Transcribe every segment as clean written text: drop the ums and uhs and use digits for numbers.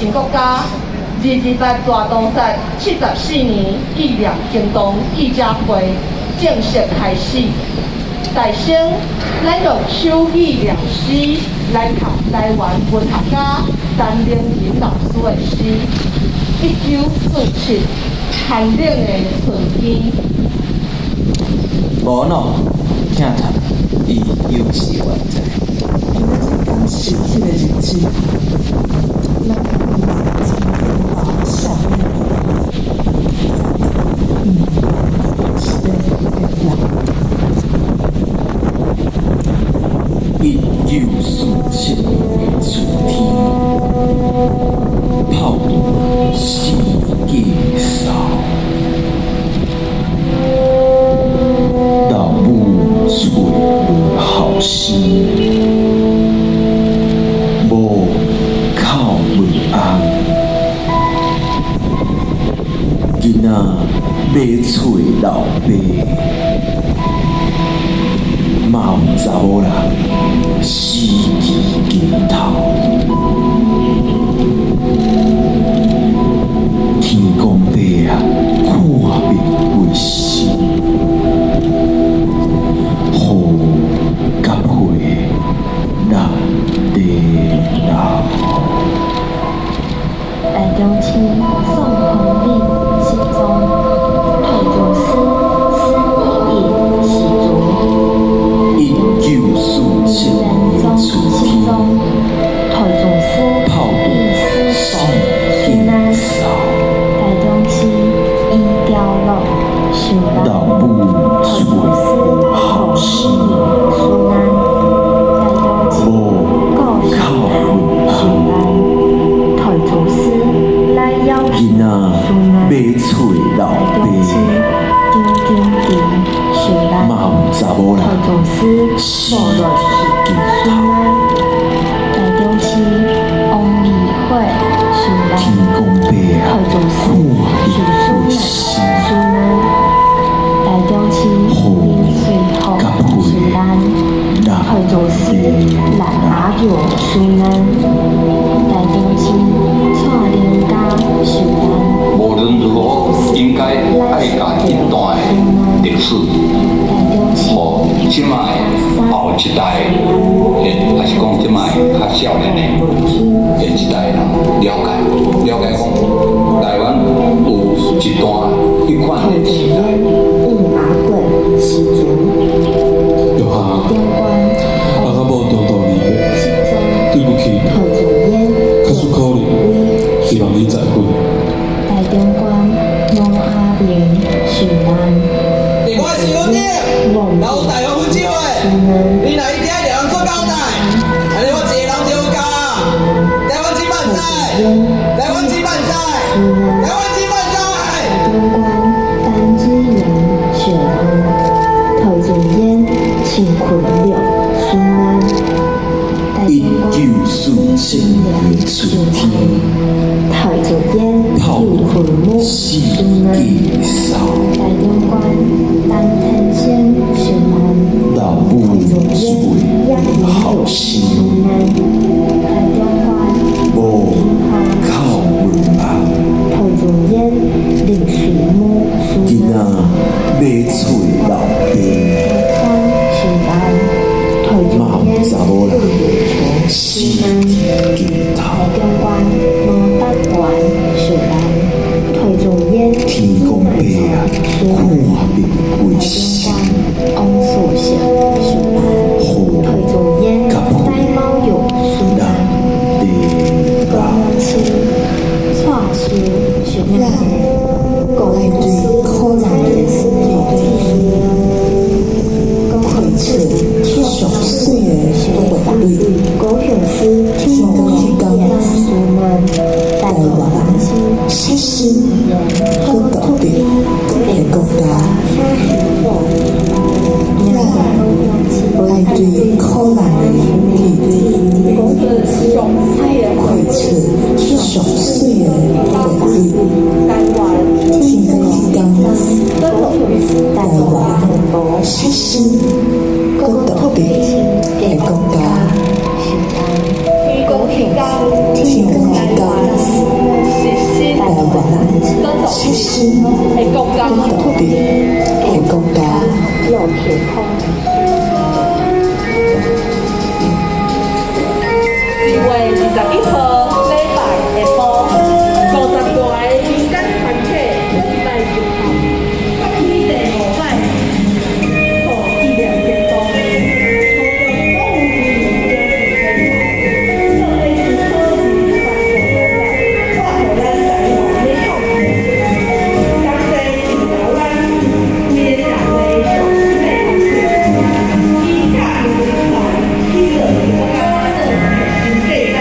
新国家。2028大东赛74年纪念行动记者会正式开始。大声，咱用手语念诗来读台湾文学家陈玲仁老师的诗《1947寒冷的春天》。无喏，听读，伊又是原在。今仔是刚17的日子，咱把下面是的月亮。1947年的春天，炮竹四界扫，老母找无后生，无靠问翁，囡仔要找老爸。嘛有查某人死伫街头，天公伯啊，看袂过身，雨甲血难地流。台中市宋宏礼失踪，台中市施义义失足。 1947年的春天，台中市炮竹四界扫，台中市医调路树南，老母找无后生，树南，台中市高靠树问翁，台中市来邀囡仔要找老爸。 嘛有查某人死伫街头，台中市王义会树天南，公伯啊，台中市看袂过身，树南，台中市林水河树南，台中市南阿桥树南，台中市蔡林家树南。无论如何，应该爱甲一段的历史，互即卖后一代的，还是讲即卖较少年的一代人了解讲，台湾有一段迄款的时代。阿贵失足，有哈，中关啊，较无中道理的，失踪，对不起，台中烟较需考虑，希望你再分。台中关毛阿明树南，我是吴鼎，然后台湾分机会，你哪一天就人做交代，安尼我一个人就有教。台湾金万岁，台湾金万岁，台湾金万岁。中关单之源雪南，台中烟青坤六树南，台中关1947年的春天，台中烟炮青坤木四树南。界扫，台中关丹藤县雪南，老母台中找烟无后生，树南，台中关无靠问翁，台中烟林水木树囡仔南，要找老爸。关树南，台中烟嘛有查某人死树南，伫街头，台中关毛丹心跟土地的公家。有天空。 2月21号礼拜下晡，50多个民间团体一来集合，发起第5摆互纪念活动，号召所有居民家庭做伙是好事办活动，带互咱台湾美好的感谢是由咱规个社会上新的方式，以客人团去落国家。 这一代，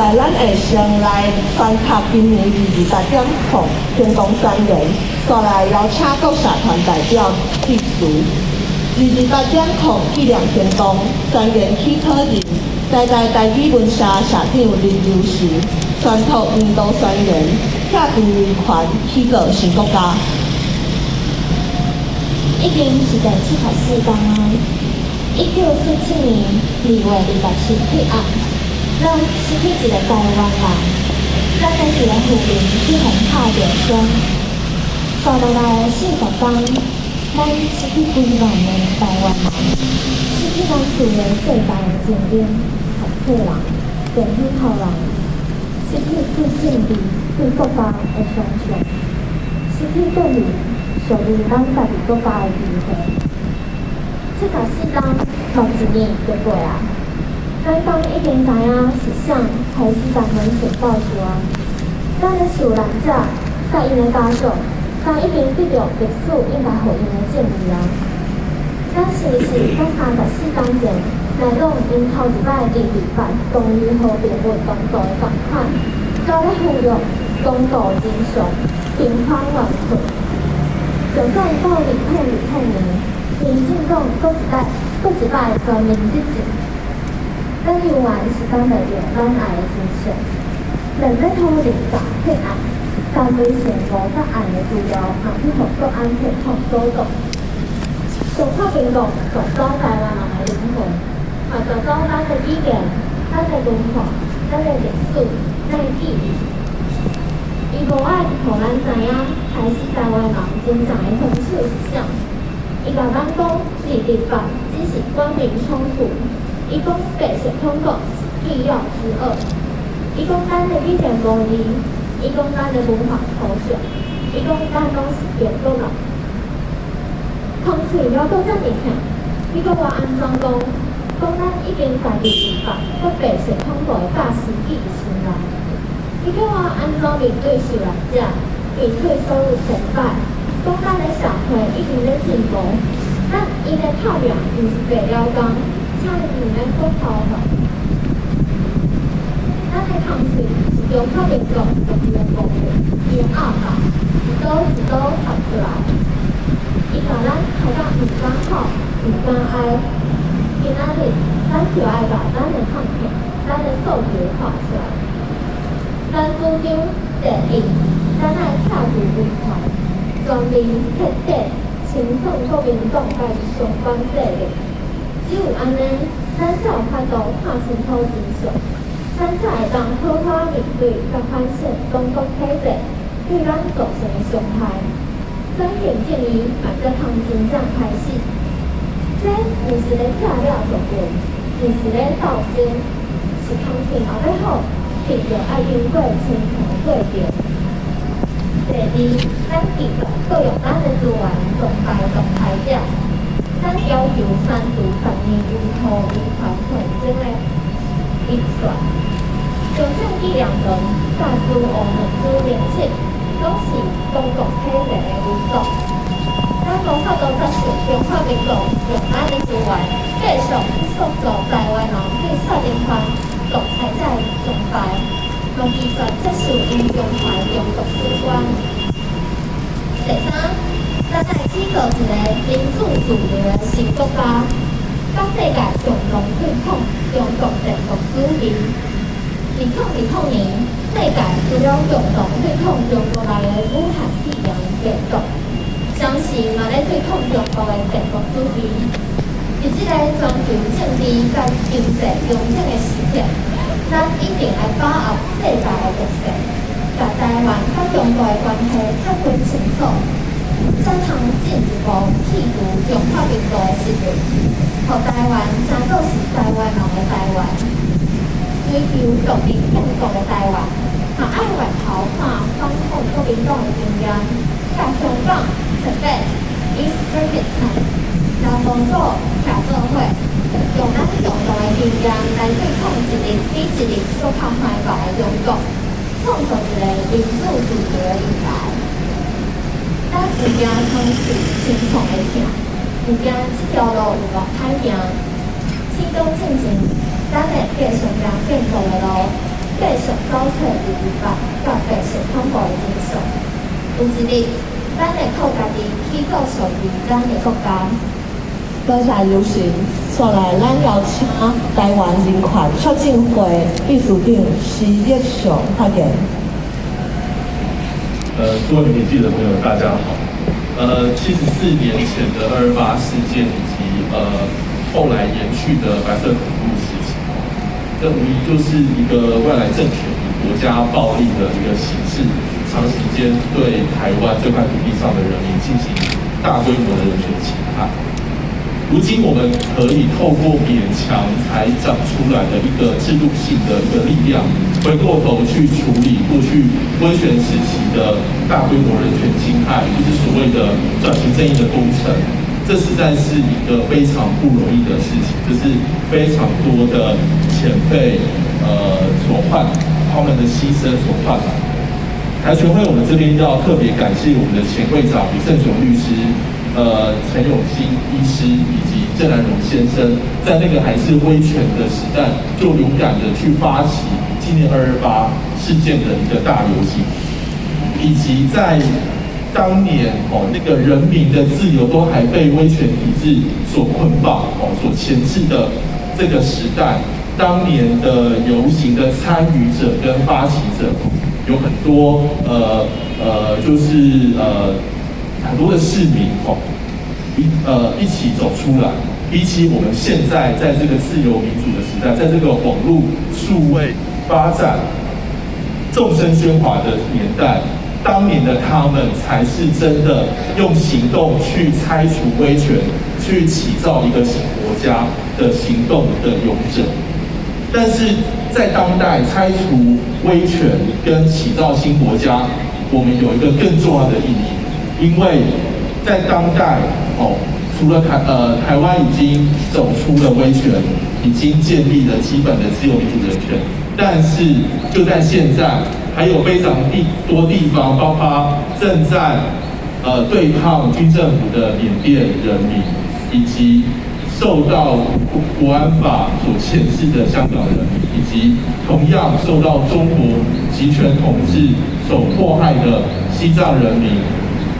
来咱会先来翻卡今年28点从天东三人，再来邀请各社团代表致辞。28点从纪念天东三人起考人，台语文社社长林留时宣读年度宣言，下定为权起造新国家。已经是第74天啊！1947年2月27日暗，咱失去一个台湾人，咱在一个妇人去红拍着声，带落来40天，咱失去几万个台湾人，失去咱自个世界的精英、读册人、电影头人，失去对政治、对国家的相信，失去对于属于咱家己国家的机会。74天头一年就过啊！咱当已经知影是啥开始咱们选报时啊，咱的受难者甲因的家属，咱已经得到历史应该互因的正义啊！咱是毋是在34天前来讲因头一摆28公益和平运动做的同款，在咧呼吁公道真相、平反冤屈，就算到2020年。民进党搁一摆全面执政，咱永远是咱代表咱爱的精神，人咧土地大黑暗，但为全无答案的资料，嘛去互国安系统所动。中华民国夺走台湾人的灵魂，嘛夺走咱的语言、咱的文化、咱的历史、咱的记忆。伊无爱互咱知影，开始台湾人真正的分数是啥。伊甲咱讲28只是官民冲突，伊讲白色恐怖是必要之恶，伊讲咱的语言无义，伊讲咱的文化偷笑，伊讲咱拢是中国人。空喙了搁遮尔疼，你讲我安怎讲？讲咱已经家己28搁白色恐怖的大事记心内，你叫我安怎面对受难者，面对所有成败？讲咱的社会已经在进步，咱伊的拍拼毋是白了工，请你们搁操劳。咱的空喙是中华民国独立的部分，伊的鸭爸一刀一刀插出来，伊甲咱害到毋敢哭，毋敢哀。今仔日咱就爱把咱的空隙、咱的诉求画出来。咱主张第一，咱爱跳入维权。全面彻底清算国民党甲伊相关势力，只有安尼，咱才有法度看清楚真相，咱才会当好好面对甲反省中国体制对咱造成的伤害。转型正义嘛，才通真正开始。这毋是咧跳了就过，毋是咧斗争，是通讯后要好，必着爱经过清楚的过程。第二，咱继续各用咱的资源崇拜独裁者，咱要求删除10年有土维权战争的预算，中正纪念堂、大珠乌两珠连七，拢是中国体制的污浊。咱无法度接受中华民国用咱的资源继续塑造台湾人对杀人犯、独裁者的崇拜。用依法接受因中华中国史观。第三，咱爱建造一个民主自由的新国家，甲世界共同对抗中国帝国主义。2020年，世界除了共同对抗中国内的武汉肺炎病毒，同时嘛咧对抗中国的帝国主义。伫即个全球政治甲经济强整的时刻，咱一定要把握世界的特色，把台湾甲中国的关系较分清楚，才通进一步剔除中华民国的实力，互台湾真做是台湾人的台湾，追求独立建国的台湾，嘛爱回头看反抗国民党的经验，甲香港、台北、East Pakistan、交通部协作伙。用咱共同的经验来对抗一日比一日更较害怕的中国，创造一个民主自由的未来。咱有惊通是清创的听，有惊这条路有偌歹行。始终进前，咱会继续行建国的路，一继续鼓吹自治法，甲继续通过的精神。有一日，咱会靠家己去做属于咱的国家。多谢刘行，接来咱邀请台湾人权促进会秘书长施业雄发言。各位媒体记者朋友，大家好。74年前的228事件以及后来延续的白色恐怖时期，这无疑就是一个外来政权以国家暴力的一个形式，长时间对台湾这块土地上的人民进行大规模的人权侵害。如今我们可以透过勉强才长出来的一个制度性的一个力量，回过头去处理过去威权时期的大规模人权侵害，就是所谓的转型正义的工程。这实在是一个非常不容易的事情，这是非常多的前辈所换他们的牺牲所换来的。台全会我们这边要特别感谢我们的前会长李胜雄律师。陈永新医师以及郑南榕先生，在那个还是威权的时代，就勇敢的去发起纪念228事件的一个大游行，以及在当年那个人民的自由都还被威权体制所捆绑所钳制的这个时代，当年的游行的参与者跟发起者有很多很多的市民一起走出来，比起我们现在在这个自由民主的时代，在这个网络数位发展、众声喧哗的年代，当年的他们才是真的用行动去拆除威权、去起造一个新国家的行动的勇者。但是在当代，拆除威权跟起造新国家，我们有一个更重要的意义。因为在当代，除了台湾已经走出了威权，已经建立了基本的自由民主人权，但是就在现在，还有非常多地方，包括正在对抗军政府的缅甸人民，以及受到国安法所牵制的香港人民，以及同样受到中国集权统治所迫害的西藏人民。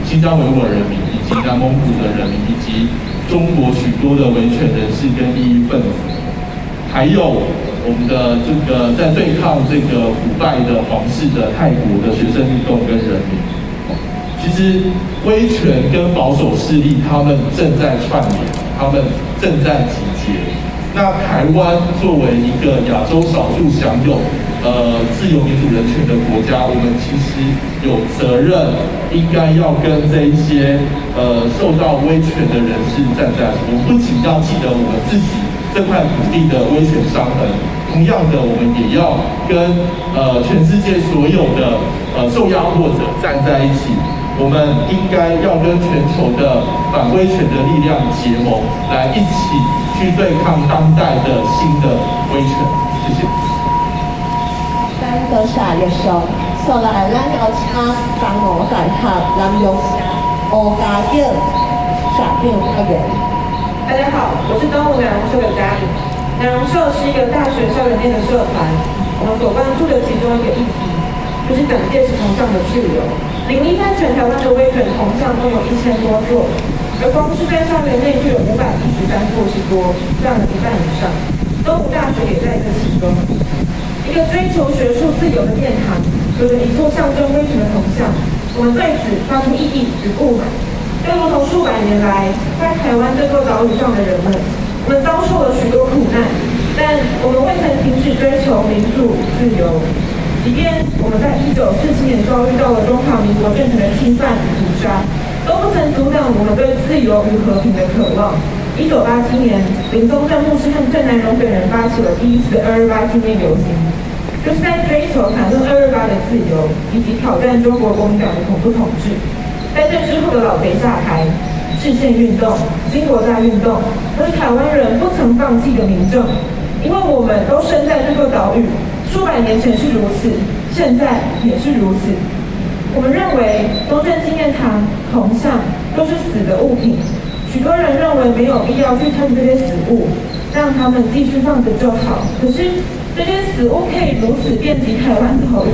新疆维吾尔人民以及南蒙古的人民，以及中国许多的维权人士跟异议分子，还有我们的这个在对抗这个腐败的皇室的泰国的学生运动跟人民，其实威权跟保守势力他们正在串联，他们正在集结。那台湾作为一个亚洲少数享有自由民主人权的国家，我们其实有责任，应该要跟这一些受到威权的人士站在一起。我们不仅要记得我们自己这块土地的威权伤痕，同样的，我们也要跟全世界所有的受压迫者站在一起。我们应该要跟全球的反威权的力量结盟，来一起去对抗当代的新的威权。谢谢。多谢叶雄，接来咱邀请东吴大学南榕社吴家颖社长发言。大家好，我是东吴南榕社的嘉颖。南榕社是一个大学校园内的社团，我们所关注的其中一个议题，就是蒋介石铜像的自由。01全台湾的威权铜像共有1000多座，而光是在校园内就有513座之多，占了一半以上。东吴大学也在这其中。一个追求学术自由的殿堂，有着一座象征威权的铜像，我们对此发出异议与不满。就如同数百年来，在台湾这座岛屿上的人们，我们遭受了许多苦难，但我们未曾停止追求民主自由。即便我们在1947年遭遇到了中华民国政权的侵犯与屠杀，都不曾阻挡我们对自由与和平的渴望。1987年，林宗正牧师和郑南榕等人发起了第一次的228纪念游行，就是在追求谈论228的自由，以及挑战中国国民党的恐怖统治。在这之后的老贼下台、制宪运动、新国家运动，都是台湾人不曾放弃的民政，因为我们都生在这座岛屿。数百年前是如此，现在也是如此。我们认为中正纪念堂、铜像都是死的物品，许多人认为没有必要去拆这些死物，让他们继续放着就好。可是这间死屋可以如此遍及台湾岛屿，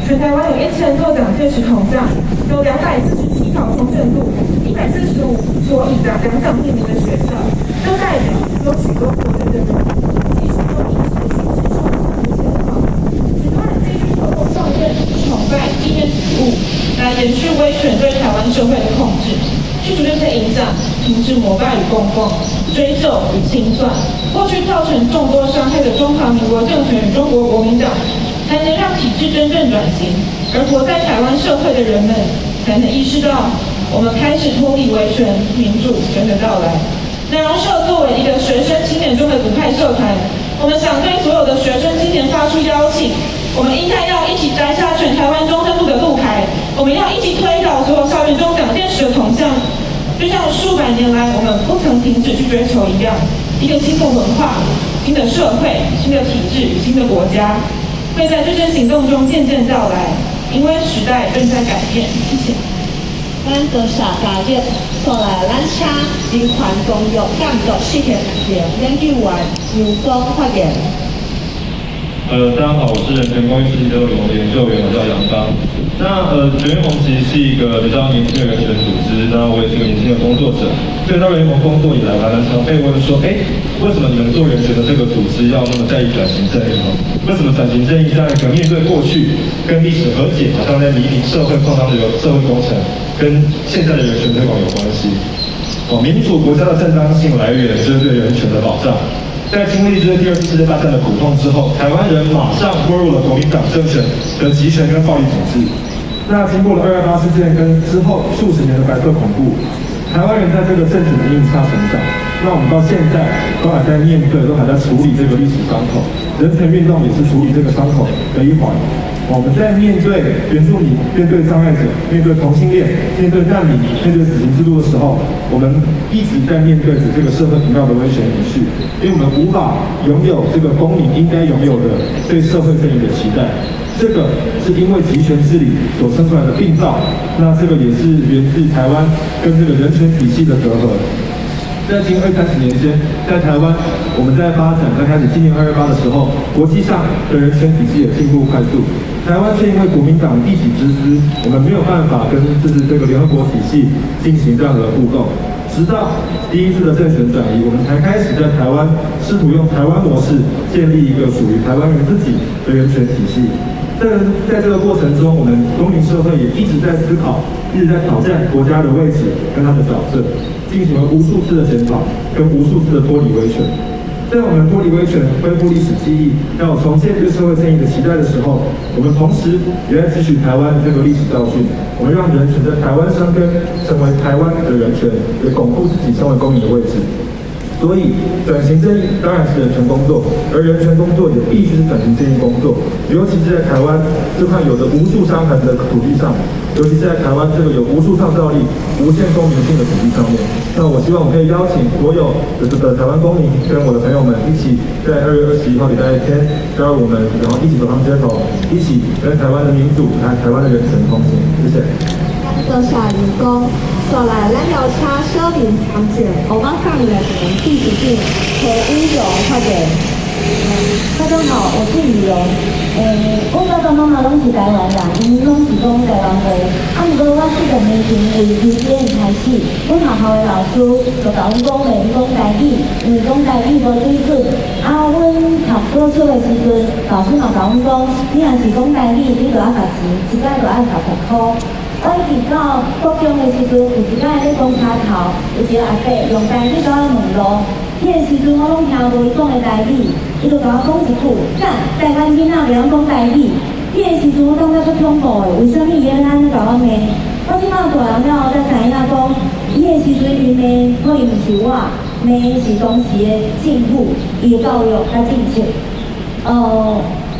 全台湾有1000座蒋介石铜像，有247条中正路，145所以两蒋命名的学校，就代表有许多活着的人，继续用历史的形式受到前往，许多人继续透过上任崇拜纪念死物，来延续威权对台湾社会的控制。去除这些影响，停止膜拜与供奉，追究与清算，过去造成众多伤害的中华民国政权与中国国民党，才能让体制真正转型，而活在台湾社会的人们才能意识到，我们开始脱离威权，民主真的到来。南荣社作为一个学生青年中的独派社团，我们想对所有的学生青年发出邀请，我们应该要一起摘下全台湾中正路的路牌，我们要一起推倒所有校园中蒋介石的铜像，就像数百年来我们不曾停止去追求一样，一个新的文化、新的社会、新的体制与新的国家，会在这些行动中渐渐到来，因为时代正在改变。谢谢。咱多谢家长，所来咱请人权公约监督实行研究员杨光发言。大家好，我是人权公益实习的研究员，我叫杨刚。人权盟其实是一个比较年轻的人权组织，那我也是一个年轻的工作者，所以到人权盟工作以来，我还常被问说，为什么你们做人权的这个组织要那么在意转型正义呢？为什么转型正义在面对过去跟历史和解，好像在厘平社会创伤的社会工程，跟现在的人权推广有关系？民主国家的正当性来源就是对人权的保障。在经历这第2次世界大战的苦痛之后，台湾人马上bước入了国民党政权的集权跟暴力统治。那经过了228事件跟之后数十年的白色恐怖，台湾人在这个政体的阴影下成长。那我们到现在都还在面对，都还在处理这个历史伤口。人权运动也是处理这个伤口的一环。我们在面对原住民、面对障碍者、面对同性恋、面对难民、面对死刑制度的时候，我们一直在面对着这个社会频道的威胁延续，因为我们无法拥有这个公民应该拥有的对社会正义的期待。这个是因为集权治理所生出来的病灶，那这个也是源自台湾跟这个人权体系的隔阂。在近20-30年间，在台湾，我们在发展刚开始今年228的时候，国际上的人权体系也进步快速。台湾却因为国民党一己之私，我们没有办法跟这个联合国体系进行这样的互动。直到第1次的政权转移，我们才开始在台湾试图用台湾模式建立一个属于台湾人自己的人权体系。在这个过程中，我们公民社会也一直在思考，一直在挑战国家的位置跟它的角色，进行了无数次的检讨，跟无数次的脱离威权。在我们脱离威权、恢复历史记忆，要重建对社会正义的期待的时候，我们同时也在汲取台湾的这个历史教训，我们让人权在台湾生根，成为台湾的人权，也巩固自己身为公民的位置。所以，转型正义当然是人权工作，而人权工作也必须是转型正义工作。尤其是在台湾这块有着无数伤痕的土地上，尤其是在台湾这个有无数创造力、无限公民性的土地上面。那我希望我可以邀请所有的台湾公民跟我的朋友们一起，在2月21号礼拜天加入我们，然后一起走上街头，一起跟台湾的民主、台湾的人权同行。谢谢。多谢员工，所来咱邀请小林参选欧巴桑人第10届何依荣发言。大家好，我是依荣。我到刚刚拢是台湾人，因为拢是讲台湾话。不过我4年前为幼稚园开始，阮学校的老师就甲阮讲袂讲台语，因为讲台语无水准。阮读高中的时阵，老师嘛甲阮讲，你若是讲台语，你就要罚钱，一摆就要罚10块。我一直到国中的时阵，有一摆咧公车头，有一个阿伯用台语甲我问路，迄个时阵我拢听无伊讲的台语，伊就甲我讲一句：干，台湾囡仔袂晓讲台语。迄个时阵我感觉足恐怖的，为什么伊要安尼甲我骂？我即摆大人了后才知影讲，伊个时阵伊骂可能毋是我，骂是当时的政府，伊的教育甲政策。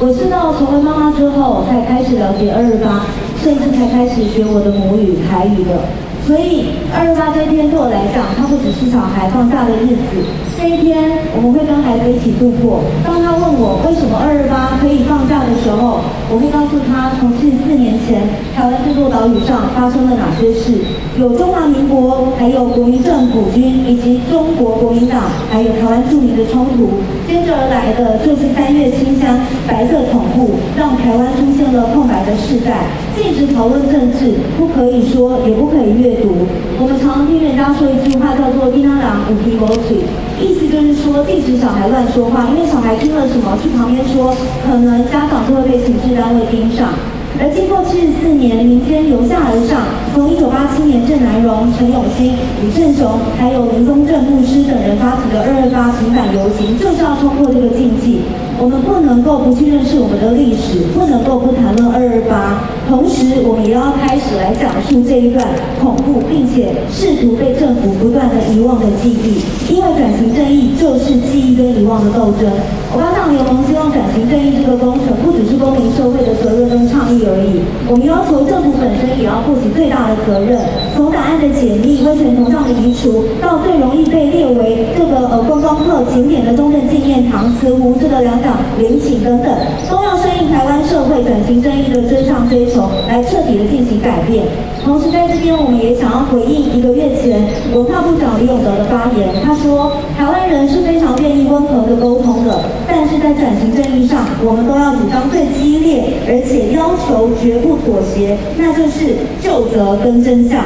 我是到成为妈妈之后，才开始了解228。甚至才开始学我的母语台语的，所以228这天对我来讲，它不只是小孩放假的日子，更这一天我们会跟孩子一起度过。当他问我为什么228可以放假的时候，我会告诉他，从74年前台湾这座岛屿上发生了哪些事，有中华民国，还有国民政府军，以及中国国民党，还有台湾著名的冲突。接着而来的就是3月清乡白色恐怖，让台湾出现了空白的世代，禁止讨论政治，不可以说，也不可以阅读。我们常听人家说一句话叫做“囡仔人有鼻无嘴”，意思就是说禁止小孩乱说话，因为小孩听了什么去旁边说，可能家长就会被刑事单位盯上。而经过74年，民间由下而上，从1987年郑南榕、陈永新、李正雄，还有林宗正牧师等人发起的228平反游行，就是要冲破这个禁忌。我们不能够不去认识我们的历史，不能够不谈论228。同时，我们也要开始来讲述这一段恐怖，并且试图被政府不断的遗忘的记忆。因为转型正义就是记忆跟遗忘的斗争。我巴掌联盟希望转型正义这个工程不只是公民社会的责任跟倡议而已，我们要求政府本身也要负起最大的责任。从档案的解密、威权崇尚的移除，到最容易被列为这个观光客景点的中正纪念堂、慈湖这个2港陵寝等等，都要顺应台湾社会转型正义的真相追求，来彻底的进行改变。同时在这边，我们也想要回应1个月前文化部长李永得的发言，他说台湾人是非常愿意温和的沟通的，但是在转型正义上，我们都要主张最激烈，而且要求绝不妥协，那就是究责跟真相。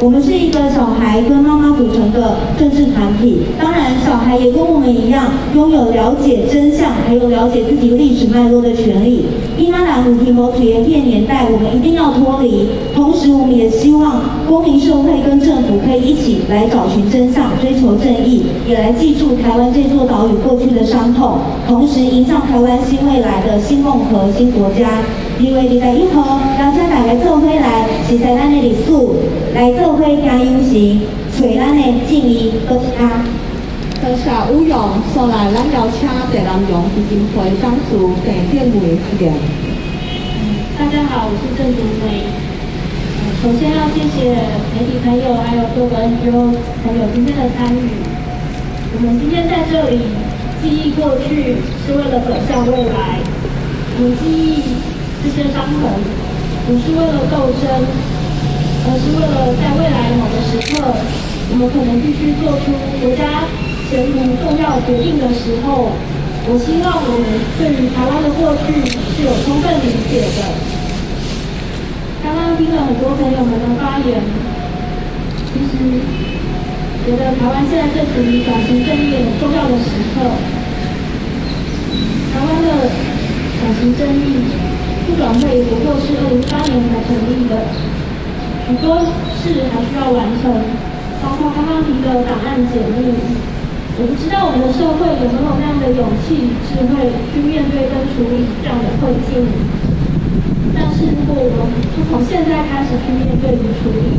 我们是一个小孩跟妈妈组成的政治团体，当然小孩也跟我们一样，拥有了解真相，还有了解自己历史脉络的权利。囡仔人有鼻无嘴的年代，我们一定要脱离。同时，我们也希望公民社会跟政府可以一起来找寻真相，追求正义，也来记住台湾这座岛屿过去的伤痛，同时迎向台湾新未来的新共和、新国家。2月21号，邀请大家做伙来，实在咱的历史，来做伙行游行，找咱的正义国家。多谢吴勇，所来咱邀请郑南榕基金会董事郑建伟副理。大家好，我是郑竹梅。首先要谢谢媒体朋友，还有各个 NGO 朋友今天的参与。我们今天在这里记忆过去，是为了走向未来。我们记忆这些伤痕，不是为了斗争，而是为了在未来某个时刻，我们可能必须做出国家前途重要决定的时候，我希望我们对于台湾的过去是有充分理解的。刚刚听了很多朋友们的发言，其实觉得台湾现在正处于转型正义很重要的时刻。台湾的转型正义促转会不过是2018年才成立的，许多事还需要完成，包括刚刚提的档案解密。我不知道我们的社会有没有那样的勇气、智慧去面对跟处理这样的困境。但是如果我们不从现在开始去面对与处理，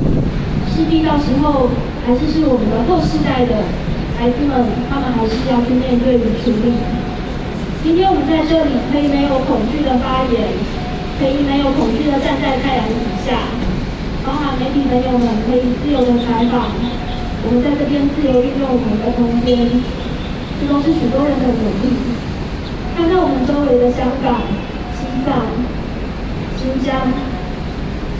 势必到时候还是我们的后世代的孩子们，他们还是要去面对与处理。今天我们在这里可以没有恐惧的发言，可以没有恐惧的站在太阳底下，包含媒体朋友们可以自由的采访，我们在这边自由运用我们的空间，这都是许多人的努力。看看我们周围的香港、西藏、新疆，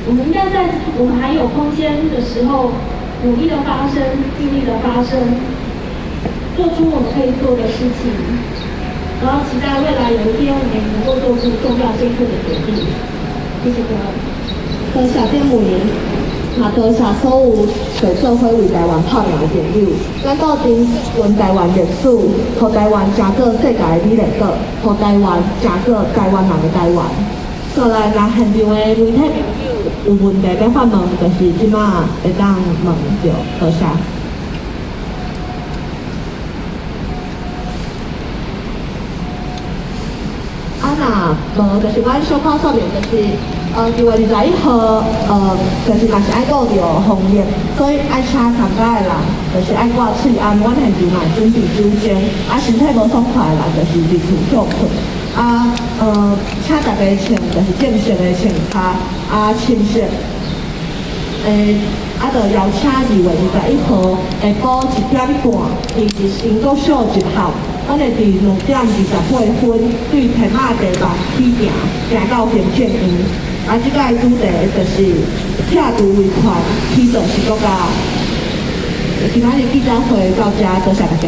我们应该在我们还有空间的时候，努力的发声，尽力的发声，做出我们可以做的事情。然后期待未来有一天我们能够做出重要正确的决定。谢谢各位。多谢建伟，也多谢所有在做伙为台湾拍拼的朋友。咱到底用台湾历史，互台湾成个世界的美丽岛，互台湾成个台湾人的台湾。所来现场的媒体朋友有问题要发问，就是即马会当问着。多谢。无，就是阮小可说明，就是2月21号，就是嘛是爱顾着防疫，所以爱请参加的人，就是爱挂喙安，阮现场嘛准备酒精，身体无爽快的人，就是入厝休困。请大家穿就是正式的穿衫，清洗。就邀请2月21号下晡1点半，伫新国小集合，咱会伫2点28分对天马地板起行，行到行政院。即个主题就是拆除威权，起造新国家。今仔日记者会到这，多谢大家。